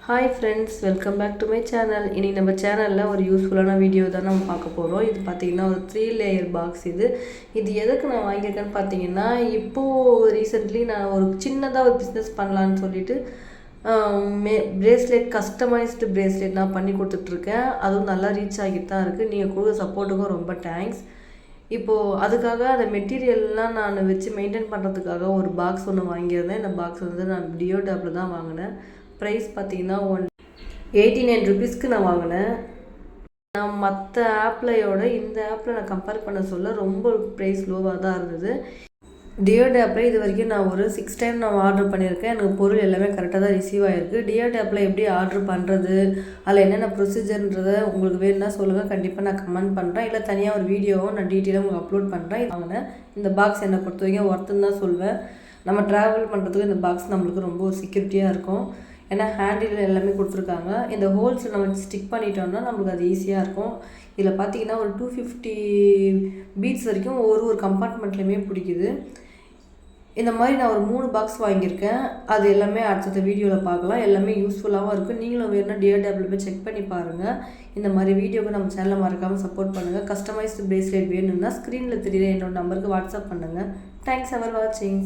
Hi friends, welcome back to my channel. இன்றைக்கி நம்ம சேனலில் ஒரு யூஸ்ஃபுல்லான வீடியோ தான் நம்ம பார்க்க போகிறோம். இது பார்த்திங்கன்னா ஒரு 3 லேயர் பாக்ஸ். இது எதுக்கு நான் வாங்கியிருக்கேன்னு பார்த்தீங்கன்னா, இப்போது ரீசெண்ட்லி நான் ஒரு சின்னதாக ஒரு பிஸ்னஸ் பண்ணலான்னு சொல்லிட்டு பிரேஸ்லெட், கஸ்டமைஸ்டு பிரேஸ்லெட் நான் பண்ணி கொடுத்துட்ருக்கேன். அதுவும் நல்லா ரீச் ஆகிட்டு தான் இருக்குது. நீங்கள் கொடுக்குற சப்போர்ட்டுக்கும் ரொம்ப தேங்க்ஸ். இப்போது அதுக்காக அந்த மெட்டீரியல்லாம் நான் வச்சு மெயின்டைன் பண்ணுறதுக்காக ஒரு பாக்ஸ் ஒன்று வாங்கியிருந்தேன். இந்த பாக்ஸ் வந்து நான் டியோட் ஆப்பில் தான் வாங்கினேன். ப்ரைஸ் பார்த்தீங்கன்னா 189 ருபீஸ்க்கு நான் வாங்கினேன். நான் மற்ற ஆப்லையோட இந்த ஆப்பில் நான் கம்பேர் பண்ண சொல்ல ரொம்ப ப்ரைஸ் லோவாக தான் இருந்தது. டியோட் ஆப்பில் இது வரைக்கும் நான் ஒரு 6 டைம் நான் ஆர்டர் பண்ணியிருக்கேன். எனக்கு பொருள் எல்லாமே கரெக்டாக தான் ரிசீவ் ஆகிருக்கு. டியோட் ஆப்பில் எப்படி ஆர்டர் பண்ணுறது, அதில் என்னென்ன ப்ரொசீஜர்ன்றதை உங்களுக்கு வேணும்னா சொல்லுங்கள், கண்டிப்பாக நான் கமெண்ட் பண்ணுறேன். இல்லை தனியாக ஒரு வீடியோவும் நான் டீட்டெயிலாக உங்களுக்கு அப்லோட் பண்ணுறேன். வாங்கினேன் இந்த பாக்ஸ் என்னை பொறுத்த வரைக்கும் ஒர்த்துன்னு தான் சொல்வேன். நம்ம ட்ராவல் பண்ணுறதுக்கு இந்த பாக்ஸ் நம்மளுக்கு ரொம்ப ஒரு செக்யூரிட்டியாக இருக்கும். ஏன்னா ஹேண்டில் எல்லாமே கொடுத்துருக்காங்க. இந்த ஹோல்ஸ் நம்ம ஸ்டிக் பண்ணிட்டோம்னா நம்மளுக்கு அது ஈஸியாக இருக்கும். இதில் பார்த்தீங்கன்னா ஒரு 250 பீட்ஸ் வரைக்கும் ஒரு கம்பார்ட்மெண்ட்லேயுமே பிடிக்குது. இந்த மாதிரி நான் ஒரு 3 பாக்ஸ் வாங்கியிருக்கேன். அது எல்லாமே அடுத்த வீடியோவில் பார்க்கலாம். எல்லாமே யூஸ்ஃபுல்லாகவும் இருக்குது. நீங்களும் வேணும்னா டியோட் ஆப்பில் போய் செக் பண்ணி பாருங்கள். இந்த மாதிரி வீடியோவுக்கு நம்ம சேனலை மறக்காமல் சப்போர்ட் பண்ணுங்கள். கஸ்டமைஸ்டு பிரேஸ்லெட் வேணும்னா ஸ்க்ரீனில் தெரியல என்னோட நம்பருக்கு வாட்ஸ்அப் பண்ணுங்கள். தேங்க்ஸ் ஃபார் வாட்சிங்.